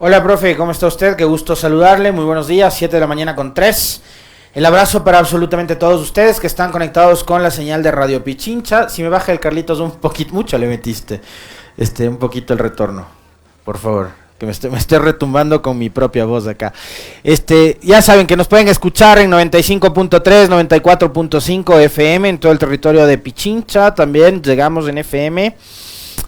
Hola, profe, ¿cómo está usted? Qué gusto saludarle, muy buenos días, 7 de la mañana con 3. El abrazo para absolutamente todos ustedes que están conectados con la señal de Radio Pichincha. Si me baja el Carlitos un poquito, mucho le metiste, un poquito el retorno, por favor, que me estoy retumbando con mi propia voz acá. Ya saben que nos pueden escuchar en 95.3, 94.5 FM en todo el territorio de Pichincha. También llegamos en FM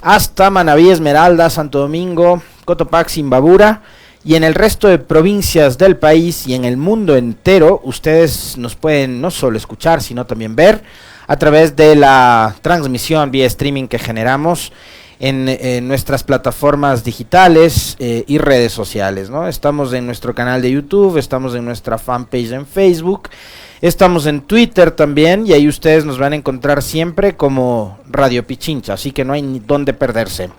hasta Manabí, Esmeralda, Santo Domingo, Cotopaxi, Imbabura, y en el resto de provincias del país y en el mundo entero. Ustedes nos pueden no solo escuchar, sino también ver a través de la transmisión vía streaming que generamos en nuestras plataformas digitales y redes sociales, ¿no? Estamos en nuestro canal de YouTube, estamos en nuestra fanpage en Facebook, estamos en Twitter también, y ahí ustedes nos van a encontrar siempre como Radio Pichincha, así que no hay ni dónde perderse.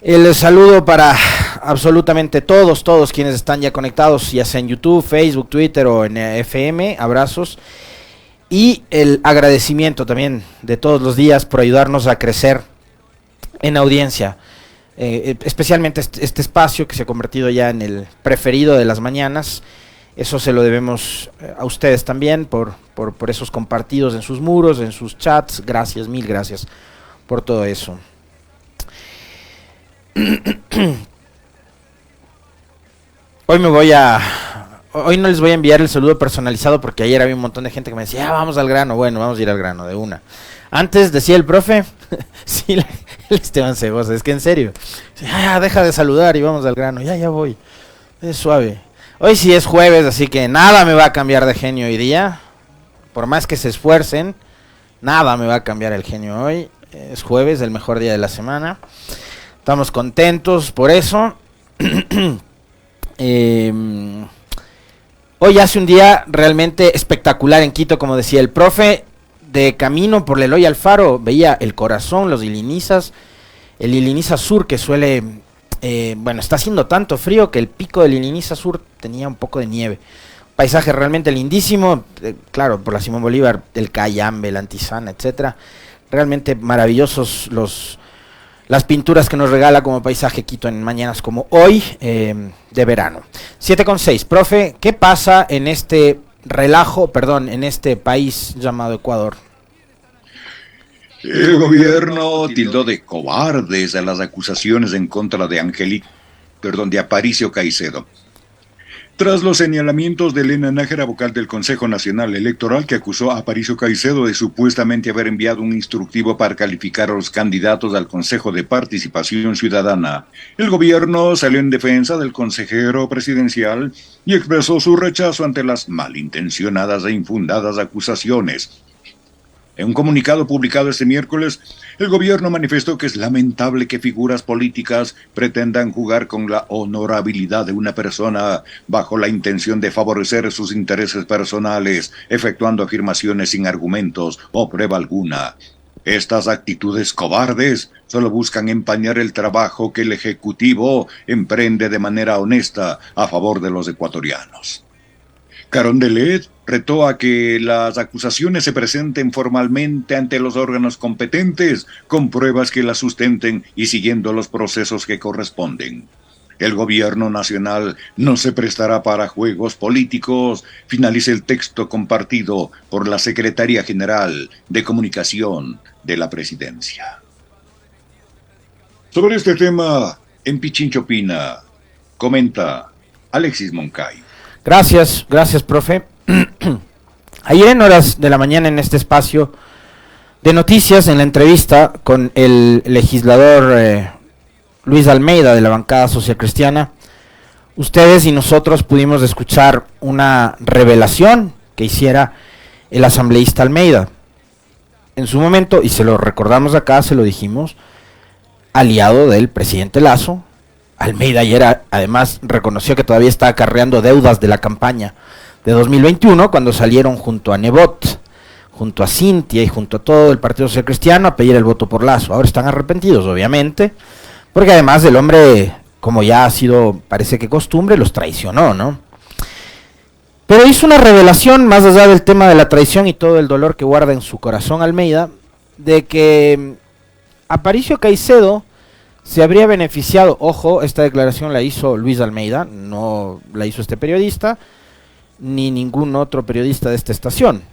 El saludo para absolutamente todos quienes están ya conectados, ya sea en YouTube, Facebook, Twitter o en FM, abrazos. Y el agradecimiento también de todos los días por ayudarnos a crecer en audiencia. Especialmente este espacio que se ha convertido ya en el preferido de las mañanas. Eso se lo debemos a ustedes también por esos compartidos en sus muros, en sus chats. Gracias, mil gracias por todo eso. Hoy no les voy a enviar el saludo personalizado porque ayer había un montón de gente que me decía, vamos al grano. Bueno, vamos a ir al grano de una. Antes decía el profe, sí, el Esteban Cegosa, es que en serio, deja de saludar y vamos al grano. Ya voy, es suave. Hoy sí es jueves, así que nada me va a cambiar de genio hoy día. Por más que se esfuercen, nada me va a cambiar el genio hoy. Es jueves, el mejor día de la semana. Estamos contentos por eso. Hoy hace un día realmente espectacular en Quito, como decía el profe. De camino por Leloy Alfaro veía el Corazón, los Ilinizas, el Iliniza Sur que suele... está haciendo tanto frío que el pico del Iliniza Sur tenía un poco de nieve. Paisaje realmente lindísimo, claro, por la Simón Bolívar, el Cayambe, la Antizana, etcétera. Realmente maravillosos las pinturas que nos regala como paisaje Quito en mañanas como hoy de verano. 7:06, profe, ¿qué pasa en este en este país llamado Ecuador? El gobierno tildó de cobardes a las acusaciones en contra de Aparicio Caicedo. Tras los señalamientos de Elena Nájera, vocal del Consejo Nacional Electoral, que acusó a Aparicio Caicedo de supuestamente haber enviado un instructivo para calificar a los candidatos al Consejo de Participación Ciudadana, el gobierno salió en defensa del consejero presidencial y expresó su rechazo ante las malintencionadas e infundadas acusaciones. En un comunicado publicado este miércoles, el gobierno manifestó que es lamentable que figuras políticas pretendan jugar con la honorabilidad de una persona bajo la intención de favorecer sus intereses personales, efectuando afirmaciones sin argumentos o prueba alguna. Estas actitudes cobardes solo buscan empañar el trabajo que el Ejecutivo emprende de manera honesta a favor de los ecuatorianos. Carondelet retó a que las acusaciones se presenten formalmente ante los órganos competentes, con pruebas que las sustenten y siguiendo los procesos que corresponden. El gobierno nacional no se prestará para juegos políticos, finaliza el texto compartido por la Secretaría General de Comunicación de la Presidencia. Sobre este tema, en Pichincha Opina, comenta Alexis Moncay. Gracias, profe. Ayer en horas de la mañana en este espacio de noticias, en la entrevista con el legislador Luis Almeida de la bancada socialcristiana, ustedes y nosotros pudimos escuchar una revelación que hiciera el asambleísta Almeida. En su momento, y se lo recordamos acá, se lo dijimos, aliado del presidente Lasso. Almeida ayer además reconoció que todavía está acarreando deudas de la campaña de 2021 cuando salieron junto a Nebot, junto a Cintia y junto a todo el Partido Social Cristiano a pedir el voto por Lasso. Ahora están arrepentidos, obviamente, porque además el hombre, como ya ha sido, parece que costumbre, los traicionó, ¿no? Pero hizo una revelación, más allá del tema de la traición y todo el dolor que guarda en su corazón Almeida, de que Aparicio Caicedo se habría beneficiado, ojo, esta declaración la hizo Luis Almeida, no la hizo este periodista, ni ningún otro periodista de esta estación.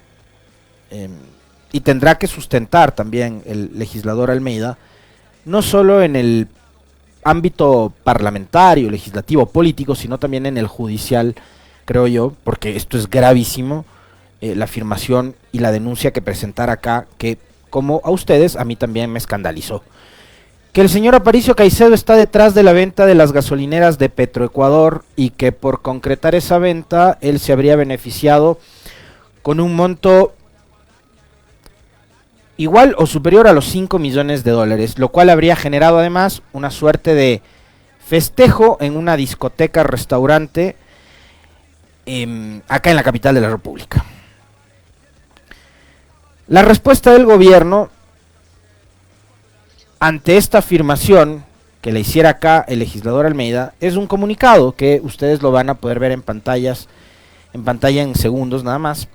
Y tendrá que sustentar también el legislador Almeida, no solo en el ámbito parlamentario, legislativo, político, sino también en el judicial, creo yo, porque esto es gravísimo, la afirmación y la denuncia que presentara acá, que como a ustedes, a mí también me escandalizó. Que el señor Aparicio Caicedo está detrás de la venta de las gasolineras de Petroecuador y que por concretar esa venta él se habría beneficiado con un monto igual o superior a los 5 millones de dólares, lo cual habría generado además una suerte de festejo en una discoteca, restaurante, acá en la capital de la República. La respuesta del gobierno ante esta afirmación que le hiciera acá el legislador Almeida es un comunicado que ustedes lo van a poder ver en pantalla en segundos nada más.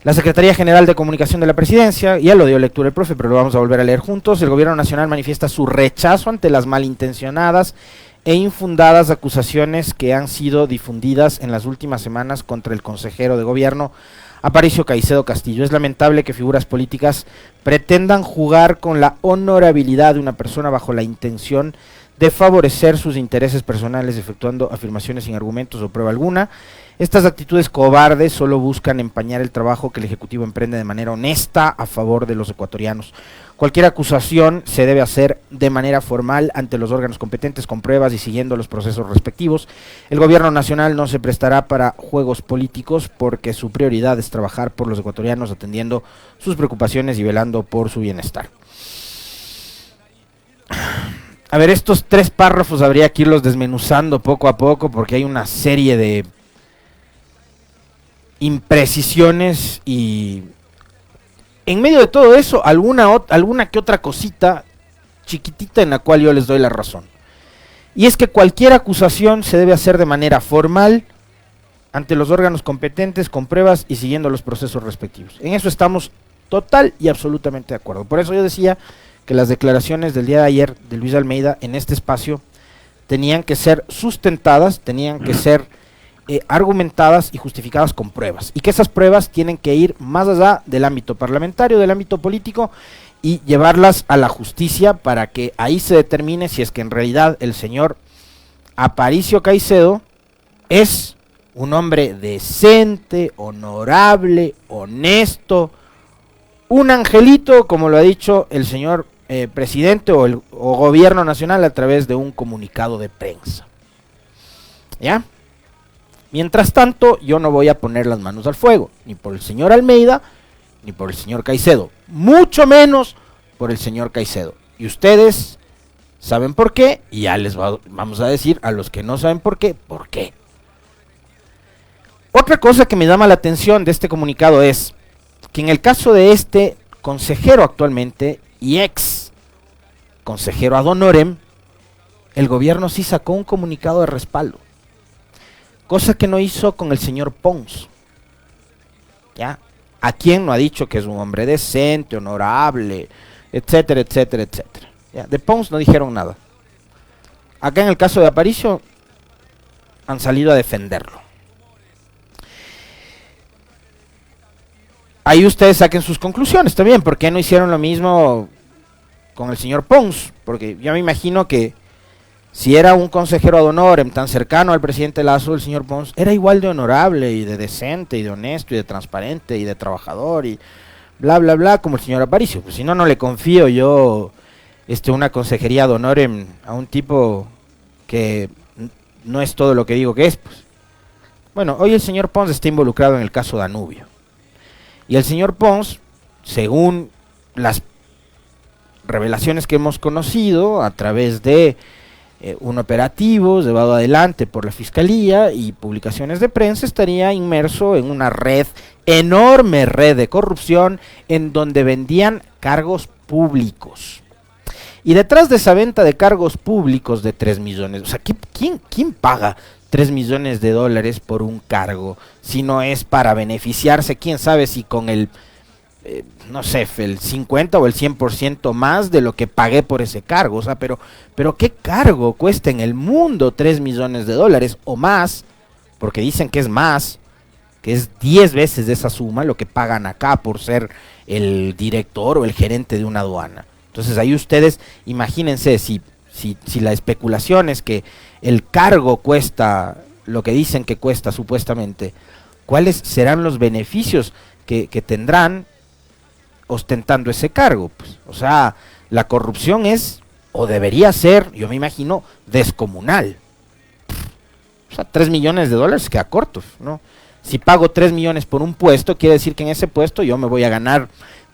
La Secretaría General de Comunicación de la Presidencia, ya lo dio lectura el profe, pero lo vamos a volver a leer juntos. El Gobierno Nacional manifiesta su rechazo ante las malintencionadas e infundadas acusaciones que han sido difundidas en las últimas semanas contra el consejero de Gobierno Aparicio Caicedo Castillo. Es lamentable que figuras políticas pretendan jugar con la honorabilidad de una persona bajo la intención de favorecer sus intereses personales, efectuando afirmaciones sin argumentos o prueba alguna. Estas actitudes cobardes solo buscan empañar el trabajo que el Ejecutivo emprende de manera honesta a favor de los ecuatorianos. Cualquier acusación se debe hacer de manera formal ante los órganos competentes, con pruebas y siguiendo los procesos respectivos. El Gobierno Nacional no se prestará para juegos políticos porque su prioridad es trabajar por los ecuatorianos, atendiendo sus preocupaciones y velando por su bienestar. A ver, estos 3 párrafos habría que irlos desmenuzando poco a poco porque hay una serie de imprecisiones y en medio de todo eso alguna que otra cosita chiquitita en la cual yo les doy la razón. Y es que cualquier acusación se debe hacer de manera formal ante los órganos competentes, con pruebas y siguiendo los procesos respectivos. En eso estamos total y absolutamente de acuerdo. Por eso yo decía que las declaraciones del día de ayer de Luis Almeida en este espacio tenían que ser sustentadas, tenían que ser argumentadas y justificadas con pruebas, y que esas pruebas tienen que ir más allá del ámbito parlamentario, del ámbito político, y llevarlas a la justicia para que ahí se determine si es que en realidad el señor Aparicio Caicedo es un hombre decente, honorable, honesto, un angelito, como lo ha dicho el señor presidente o gobierno nacional a través de un comunicado de prensa. ¿Ya? Mientras tanto, yo no voy a poner las manos al fuego, ni por el señor Almeida, ni por el señor Caicedo, mucho menos por el señor Caicedo. Y ustedes saben por qué, y ya les vamos a decir a los que no saben por qué, por qué. Otra cosa que me llama la atención de este comunicado es que en el caso de este consejero actualmente y ex consejero ad honorem, el gobierno sí sacó un comunicado de respaldo. Cosa que no hizo con el señor Pons, ¿ya? A quien no ha dicho que es un hombre decente, honorable, etcétera, etcétera, etcétera. ¿Ya? De Pons no dijeron nada. Acá en el caso de Aparicio han salido a defenderlo. Ahí ustedes saquen sus conclusiones también. ¿Por qué no hicieron lo mismo con el señor Pons? Porque yo me imagino que si era un consejero ad honorem tan cercano al presidente Lazo, el señor Pons era igual de honorable y de decente y de honesto y de transparente y de trabajador y bla bla bla como el señor Aparicio. Pues si no, no le confío yo una consejería ad honorem a un tipo que no es todo lo que digo que es. Pues. Bueno, hoy el señor Pons está involucrado en el caso Danubio. Y el señor Pons, según las revelaciones que hemos conocido a través de un operativo llevado adelante por la Fiscalía y publicaciones de prensa, estaría inmerso en una enorme red de corrupción en donde vendían cargos públicos. Y detrás de esa venta de cargos públicos de 3 millones, o sea, ¿quién paga 3 millones de dólares por un cargo? Si no es para beneficiarse, quién sabe si con el no sé, el 50 o el 100% más de lo que pagué por ese cargo. O sea, pero ¿qué cargo cuesta en el mundo 3 millones de dólares o más? Porque dicen que es más, que es 10 veces de esa suma lo que pagan acá por ser el director o el gerente de una aduana. Entonces ahí ustedes, imagínense, si la especulación es que el cargo cuesta lo que dicen que cuesta supuestamente, ¿cuáles serán los beneficios que tendrán ostentando ese cargo? Pues, o sea, la corrupción es, o debería ser, yo me imagino, descomunal. O sea, 3 millones de dólares queda corto, ¿no? Si pago 3 millones por un puesto, quiere decir que en ese puesto yo me voy a ganar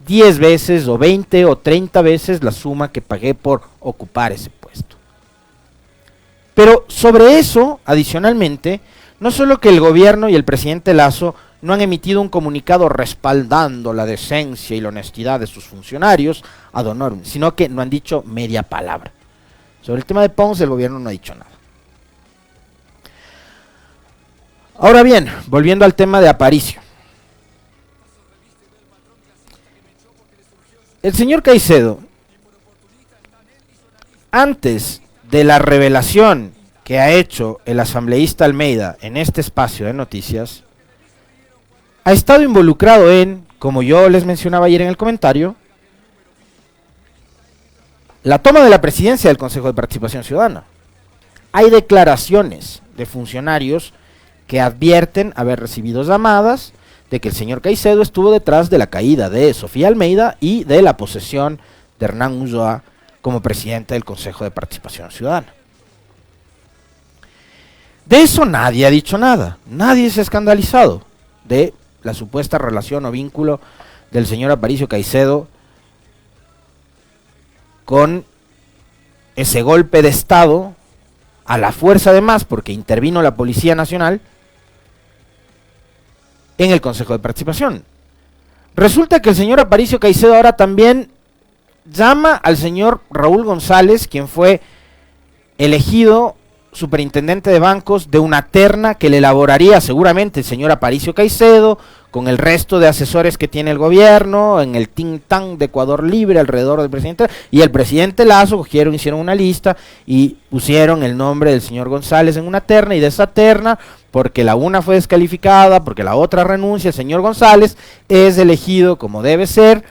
10 veces o 20 o 30 veces la suma que pagué por ocupar ese puesto. Pero sobre eso, adicionalmente, no solo que el gobierno y el presidente Lasso no han emitido un comunicado respaldando la decencia y la honestidad de sus funcionarios ad honorem, sino que no han dicho media palabra. Sobre el tema de Pons, el gobierno no ha dicho nada. Ahora bien, volviendo al tema de Aparicio. El señor Caicedo, antes de la revelación que ha hecho el asambleísta Almeida en este espacio de noticias, ha estado involucrado en, como yo les mencionaba ayer en el comentario, la toma de la presidencia del Consejo de Participación Ciudadana. Hay declaraciones de funcionarios que advierten haber recibido llamadas de que el señor Caicedo estuvo detrás de la caída de Sofía Almeida y de la posesión de Hernán Ulloa como presidente del Consejo de Participación Ciudadana. De eso nadie ha dicho nada, nadie se ha escandalizado de la supuesta relación o vínculo del señor Aparicio Caicedo con ese golpe de Estado a la fuerza, además, porque intervino la Policía Nacional en el Consejo de Participación. Resulta que el señor Aparicio Caicedo ahora también llama al señor Raúl González, quien fue elegido superintendente de bancos de una terna que le elaboraría seguramente el señor Aparicio Caicedo, con el resto de asesores que tiene el gobierno, en el think tank de Ecuador Libre alrededor del presidente, y el presidente Lasso hicieron una lista y pusieron el nombre del señor González en una terna, y de esa terna, porque la una fue descalificada, porque la otra renuncia, el señor González es elegido como debe ser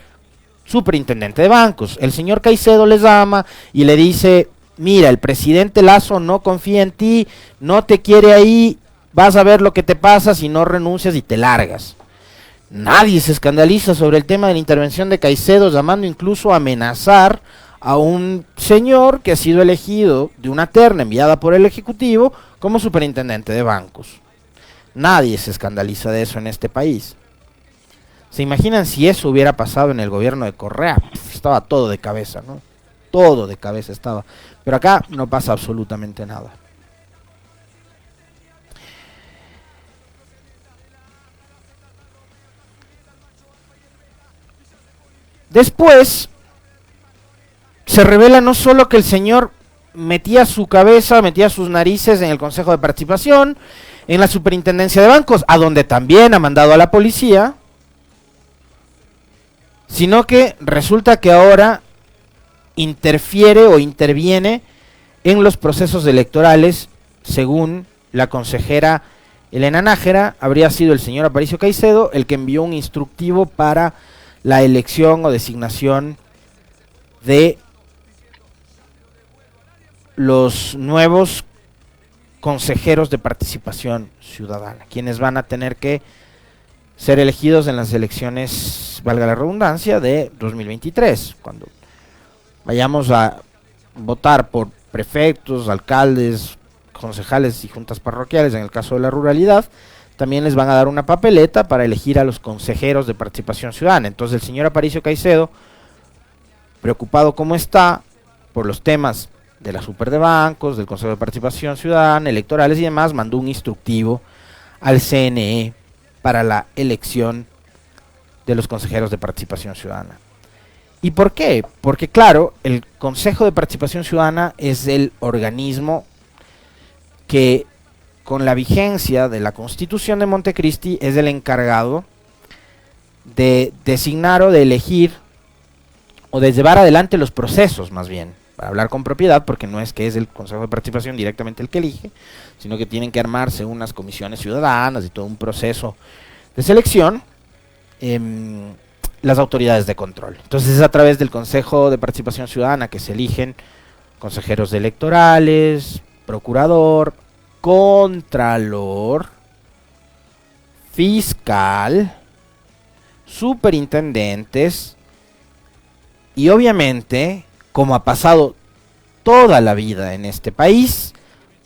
superintendente de bancos. El señor Caicedo les llama y le dice: mira, el presidente Lasso no confía en ti, no te quiere ahí, vas a ver lo que te pasa si no renuncias y te largas. Nadie se escandaliza sobre el tema de la intervención de Caicedo, llamando incluso a amenazar a un señor que ha sido elegido de una terna enviada por el Ejecutivo como superintendente de bancos. Nadie se escandaliza de eso en este país. ¿Se imaginan si eso hubiera pasado en el gobierno de Correa? Estaba todo de cabeza, ¿no? Todo de cabeza estaba. Pero acá no pasa absolutamente nada. Después se revela no solo que el señor metía su cabeza, metía sus narices en el Consejo de Participación, en la Superintendencia de Bancos, a donde también ha mandado a la policía, sino que resulta que ahora interfiere o interviene en los procesos electorales. Según la consejera Elena Nájera, habría sido el señor Aparicio Caicedo el que envió un instructivo para la elección o designación de los nuevos consejeros de participación ciudadana, quienes van a tener que ser elegidos en las elecciones, valga la redundancia, de 2023, cuando vayamos a votar por prefectos, alcaldes, concejales y juntas parroquiales. En el caso de la ruralidad, también les van a dar una papeleta para elegir a los consejeros de participación ciudadana. Entonces el señor Aparicio Caicedo, preocupado como está por los temas de la super de bancos, del Consejo de Participación Ciudadana, electorales y demás, mandó un instructivo al CNE para la elección de los consejeros de participación ciudadana. ¿Y por qué? Porque claro, el Consejo de Participación Ciudadana es el organismo que, con la vigencia de la Constitución de Montecristi, es el encargado de designar o de elegir o de llevar adelante los procesos, más bien, para hablar con propiedad, porque no es que es el Consejo de Participación directamente el que elige, sino que tienen que armarse unas comisiones ciudadanas y todo un proceso de selección, las autoridades de control. Entonces es a través del Consejo de Participación Ciudadana que se eligen consejeros electorales, procurador, contralor, fiscal, superintendentes y obviamente, como ha pasado toda la vida en este país,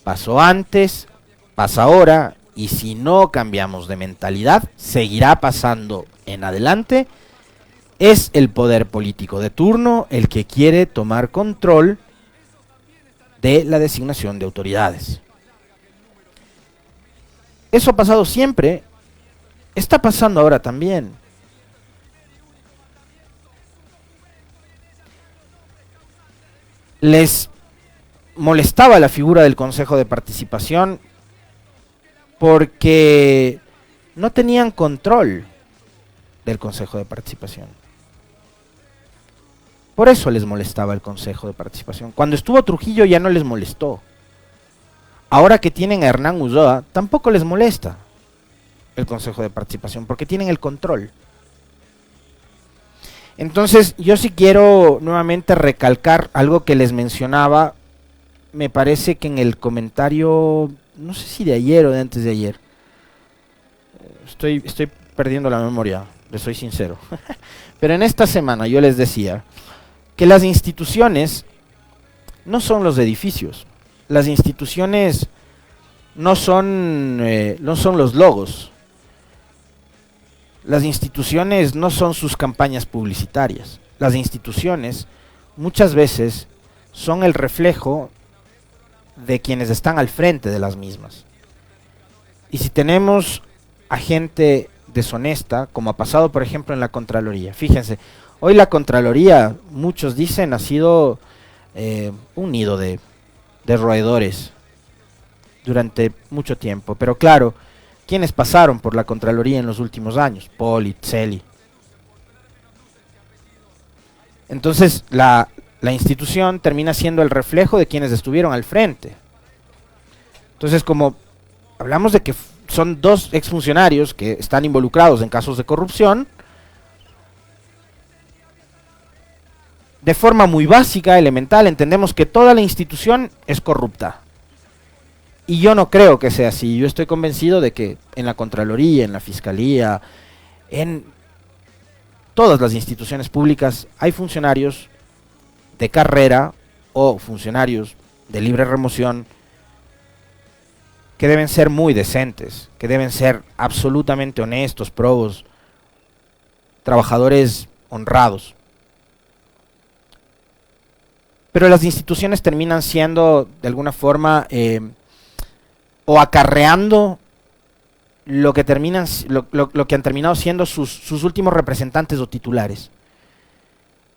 pasó antes, pasa ahora, y si no cambiamos de mentalidad, seguirá pasando en adelante, es el poder político de turno el que quiere tomar control de la designación de autoridades. Eso ha pasado siempre, está pasando ahora también. Les molestaba la figura del Consejo de Participación porque no tenían control del Consejo de Participación. Por eso les molestaba el Consejo de Participación. Cuando estuvo Trujillo ya no les molestó. Ahora que tienen a Hernán Ulloa, tampoco les molesta el Consejo de Participación, porque tienen el control. Entonces, yo sí quiero nuevamente recalcar algo que les mencionaba, me parece que en el comentario, no sé si de ayer o de antes de ayer, estoy perdiendo la memoria, les soy sincero, pero en esta semana yo les decía que las instituciones no son los edificios, las instituciones no son los logos, las instituciones no son sus campañas publicitarias, las instituciones muchas veces son el reflejo de quienes están al frente de las mismas. Y si tenemos a gente deshonesta, como ha pasado por ejemplo en la Contraloría, fíjense, hoy la Contraloría, muchos dicen, ha sido un nido de roedores durante mucho tiempo, pero claro, ¿quiénes pasaron por la Contraloría en los últimos años? Poli, Celi. Entonces la institución termina siendo el reflejo de quienes estuvieron al frente. Entonces, como hablamos de que son dos exfuncionarios que están involucrados en casos de corrupción, de forma muy básica, elemental, entendemos que toda la institución es corrupta. Y yo no creo que sea así. Yo estoy convencido de que en la Contraloría, en la Fiscalía, en todas las instituciones públicas hay funcionarios de carrera o funcionarios de libre remoción que deben ser muy decentes, que deben ser absolutamente honestos, probos, trabajadores honrados. Pero las instituciones terminan siendo, de alguna forma, o acarreando lo que han terminado siendo sus últimos representantes o titulares.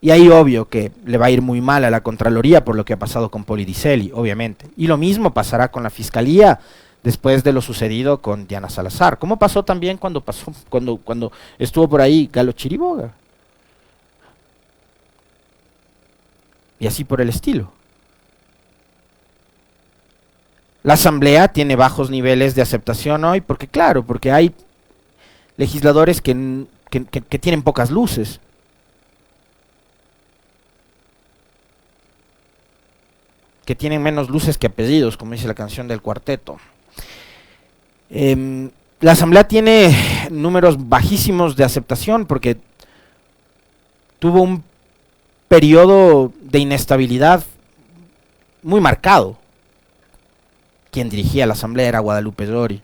Y ahí obvio que le va a ir muy mal a la Contraloría por lo que ha pasado con Poli Di Celi, obviamente. Y lo mismo pasará con la Fiscalía después de lo sucedido con Diana Salazar. Como pasó también cuando estuvo por ahí Galo Chiriboga. Y así por el estilo. La Asamblea tiene bajos niveles de aceptación hoy, porque hay legisladores que tienen pocas luces. Que tienen menos luces que apellidos, como dice la canción del cuarteto. La Asamblea tiene números bajísimos de aceptación, porque tuvo un periodo de inestabilidad muy marcado. Quien dirigía la Asamblea era Guadalupe Llori.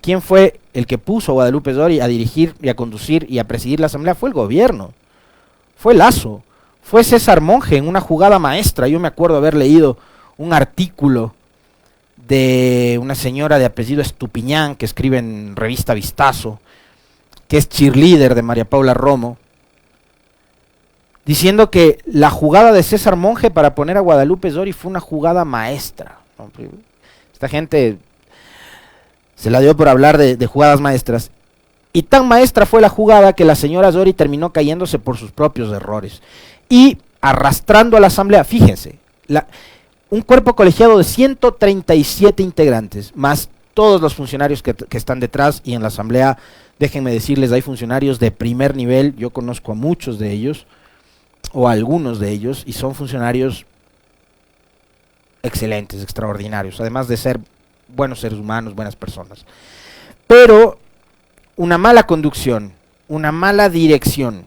¿Quién fue el que puso a Guadalupe Llori a dirigir y a conducir y a presidir la Asamblea? Fue el gobierno, fue Lasso, fue César Monge en una jugada maestra. Yo me acuerdo haber leído un artículo de una señora de apellido Estupiñán que escribe en revista Vistazo, que es cheerleader de María Paula Romo, diciendo que la jugada de César Monge para poner a Guadalupe Llori fue una jugada maestra. Esta gente Se la dio por hablar de jugadas maestras. Y tan maestra fue la jugada que la señora Zori terminó cayéndose por sus propios errores. Y arrastrando a la asamblea, fíjense, un cuerpo colegiado de 137 integrantes, más todos los funcionarios que están detrás, y en la asamblea, déjenme decirles, hay funcionarios de primer nivel, yo conozco a muchos de ellos, o a algunos de ellos, y son funcionarios excelentes, extraordinarios, además de ser buenos seres humanos, buenas personas. Pero una mala conducción, una mala dirección,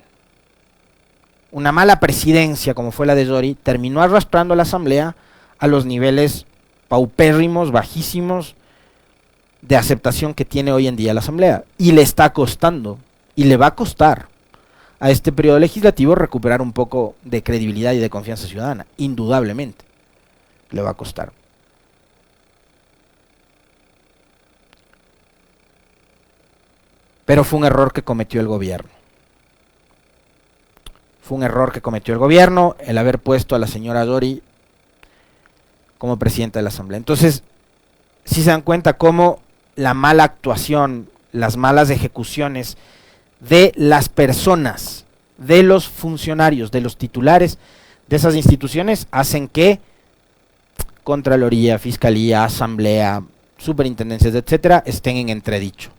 una mala presidencia como fue la de Zori, terminó arrastrando a la asamblea a los niveles paupérrimos, bajísimos, de aceptación que tiene hoy en día la asamblea. Y le está costando, y le va a costar a este periodo legislativo recuperar un poco de credibilidad y de confianza ciudadana, indudablemente. Le va a costar. Pero fue un error que cometió el gobierno. Fue un error que cometió el gobierno el haber puesto a la señora Zori como presidenta de la asamblea. Entonces, si se dan cuenta cómo la mala actuación, las malas ejecuciones de las personas, de los funcionarios, de los titulares de esas instituciones hacen que Contraloría, Fiscalía, Asamblea, Superintendencias, etcétera, estén en entredicho.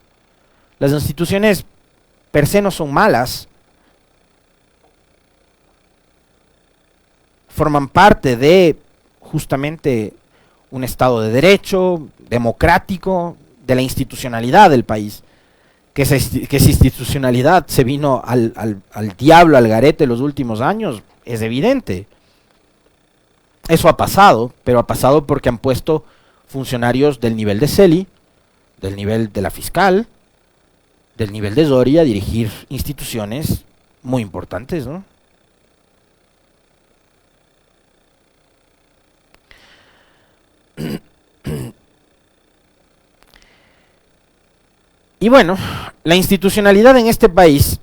Las instituciones per se no son malas, forman parte de justamente un Estado de Derecho, democrático, de la institucionalidad del país, que esa institucionalidad se vino al diablo, al garete los últimos años, es evidente. Eso ha pasado, pero ha pasado porque han puesto funcionarios del nivel de Celi, del nivel de la fiscal, del nivel de Zori a dirigir instituciones muy importantes, ¿no? Y bueno, la institucionalidad en este país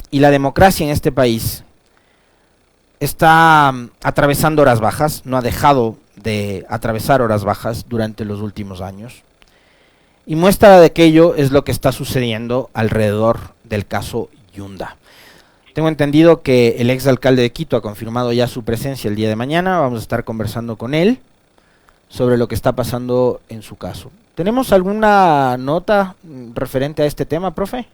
y la democracia en este país está atravesando horas bajas, no ha dejado de atravesar horas bajas durante los últimos años. Y muestra de aquello es lo que está sucediendo alrededor del caso Yunda. Tengo entendido que el exalcalde de Quito ha confirmado ya su presencia el día de mañana. Vamos a estar conversando con él sobre lo que está pasando en su caso. ¿Tenemos alguna nota referente a este tema, profe?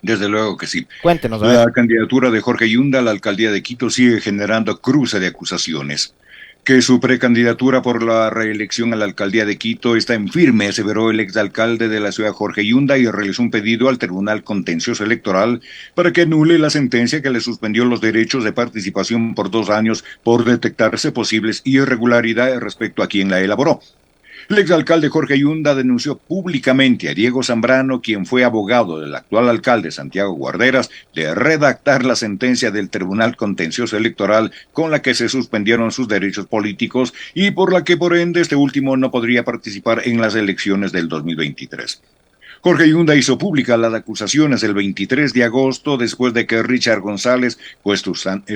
Desde luego que sí. Cuéntenos. La candidatura de Jorge Yunda a la alcaldía de Quito sigue generando cruce de acusaciones. Que su precandidatura por la reelección a la alcaldía de Quito está en firme, aseveró el exalcalde de la ciudad Jorge Yunda y realizó un pedido al Tribunal Contencioso Electoral para que anule la sentencia que le suspendió los derechos de participación por 2 años por detectarse posibles irregularidades respecto a quien la elaboró. El exalcalde Jorge Yunda denunció públicamente a Diego Zambrano, quien fue abogado del actual alcalde Santiago Guarderas, de redactar la sentencia del Tribunal Contencioso Electoral con la que se suspendieron sus derechos políticos y por la que por ende este último no podría participar en las elecciones del 2023. Jorge Yunda hizo públicas las acusaciones el 23 de agosto después de que Richard González, pues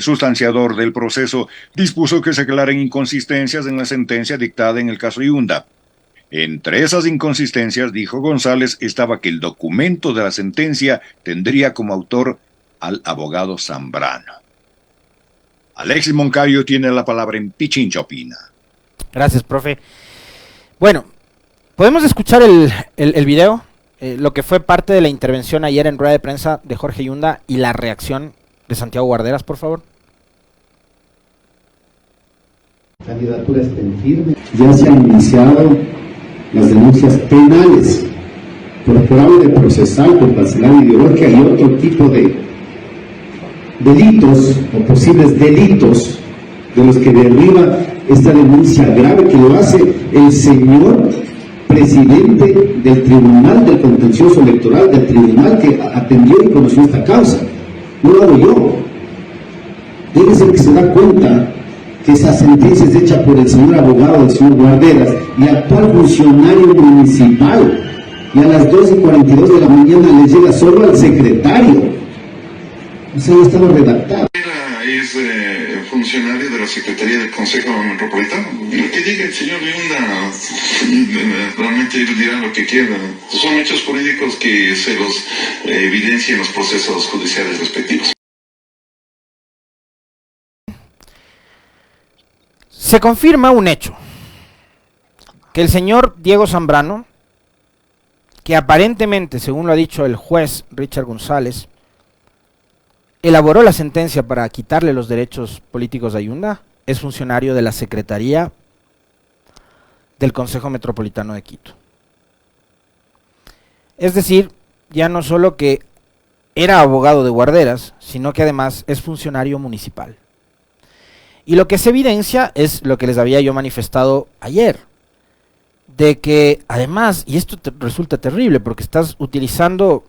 sustanciador del proceso, dispuso que se aclaren inconsistencias en la sentencia dictada en el caso Yunda. Entre esas inconsistencias, dijo González, estaba que el documento de la sentencia tendría como autor al abogado Zambrano. Alexis Moncayo tiene la palabra en Pichincha Opina. Gracias, profe. Bueno, ¿podemos escuchar el video? Lo que fue parte de la intervención ayer en rueda de prensa de Jorge Yunda y la reacción de Santiago Guarderas, por favor. La candidatura está en firme. Ya se han iniciado las denuncias penales por fraude procesal, por falsedad ideológica y otro tipo de delitos o posibles delitos de los que deriva esta denuncia grave que lo hace el señor presidente del Tribunal del Contencioso Electoral, del tribunal que atendió y conoció esta causa. No lo hago yo. Debe ser que se da cuenta que esa sentencia es hecha por el señor abogado, el señor Guarderas, y actual funcionario municipal, y a las 2:42 de la mañana le llega solo al secretario. O sea, ya estaba redactado. es funcionario de la Secretaría del Consejo Metropolitano. Lo que diga el señor Yunda, realmente él dirá lo que quiera. Son hechos jurídicos que se los evidencia en los procesos judiciales respectivos. Se confirma un hecho, que el señor Diego Zambrano, que aparentemente, según lo ha dicho el juez Richard González, elaboró la sentencia para quitarle los derechos políticos a Yunda, es funcionario de la Secretaría del Consejo Metropolitano de Quito. Es decir, ya no solo que era abogado de guarderas, sino que además es funcionario municipal. Y lo que se evidencia es lo que les había yo manifestado ayer, de que además, y esto resulta terrible porque estás utilizando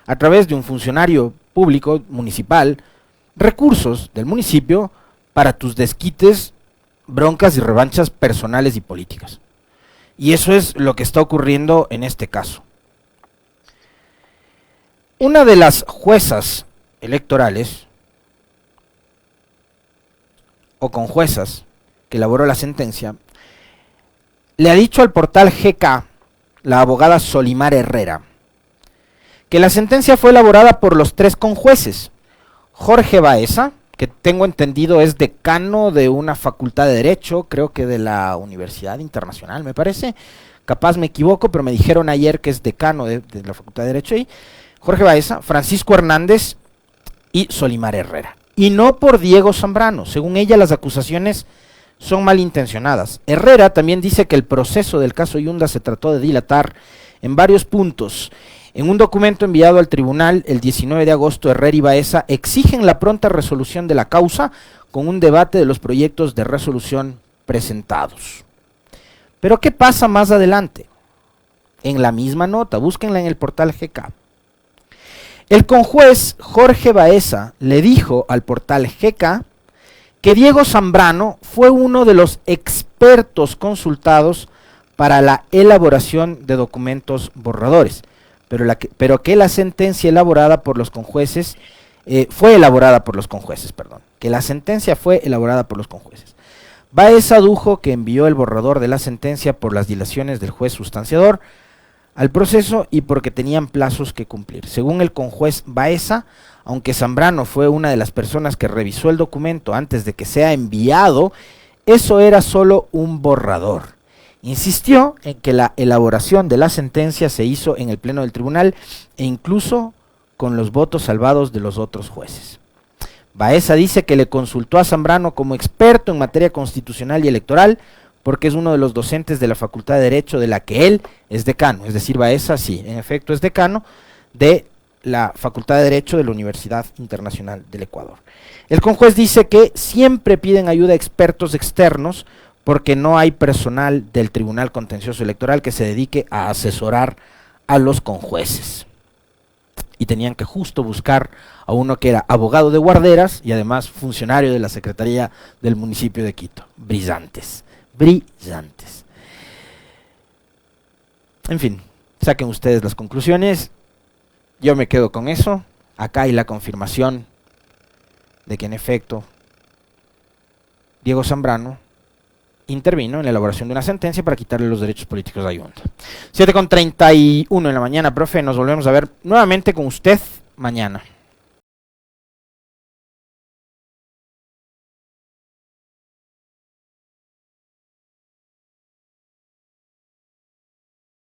a través de un funcionario público municipal recursos del municipio para tus desquites, broncas y revanchas personales y políticas. Y eso es lo que está ocurriendo en este caso. Una de las juezas electorales, o conjuezas, que elaboró la sentencia, le ha dicho al portal GK, la abogada Solimar Herrera, que la sentencia fue elaborada por los 3 conjueces. Jorge Baeza, que tengo entendido es decano de una facultad de Derecho, creo que de la Universidad Internacional, me parece, capaz me equivoco, pero me dijeron ayer que es decano de la Facultad de Derecho ahí. Jorge Baeza, Francisco Hernández y Solimar Herrera. Y no por Diego Zambrano. Según ella, las acusaciones son malintencionadas. Herrera también dice que el proceso del caso Yunda se trató de dilatar en varios puntos. En un documento enviado al tribunal el 19 de agosto, Herrera y Baeza exigen la pronta resolución de la causa con un debate de los proyectos de resolución presentados. Pero ¿qué pasa más adelante? En la misma nota, búsquenla en el portal GK. El conjuez Jorge Baeza le dijo al portal GK que Diego Zambrano fue uno de los expertos consultados para la elaboración de documentos borradores, pero que la sentencia elaborada por los conjueces fue elaborada por los conjueces, que la sentencia fue elaborada por los conjueces. Baeza adujo que envió el borrador de la sentencia por las dilaciones del juez sustanciador al proceso y porque tenían plazos que cumplir. Según el conjuez Baeza, aunque Zambrano fue una de las personas que revisó el documento antes de que sea enviado, eso era solo un borrador. Insistió en que la elaboración de la sentencia se hizo en el pleno del tribunal e incluso con los votos salvados de los otros jueces. Baeza dice que le consultó a Zambrano como experto en materia constitucional y electoral porque es uno de los docentes de la Facultad de Derecho de la que él es decano. Es decir, Baeza sí, en efecto es decano de la Facultad de Derecho de la Universidad Internacional del Ecuador. El conjuez dice que siempre piden ayuda a expertos externos porque no hay personal del Tribunal Contencioso Electoral que se dedique a asesorar a los conjueces. Y tenían que justo buscar a uno que era abogado de guarderas y además funcionario de la Secretaría del municipio de Quito. Brillantes. En fin, saquen ustedes las conclusiones. Yo me quedo con eso. Acá hay la confirmación de que en efecto Diego Zambrano intervino en la elaboración de una sentencia para quitarle los derechos políticos a Yunda. 7:31 en la mañana, profe, nos volvemos a ver nuevamente con usted mañana.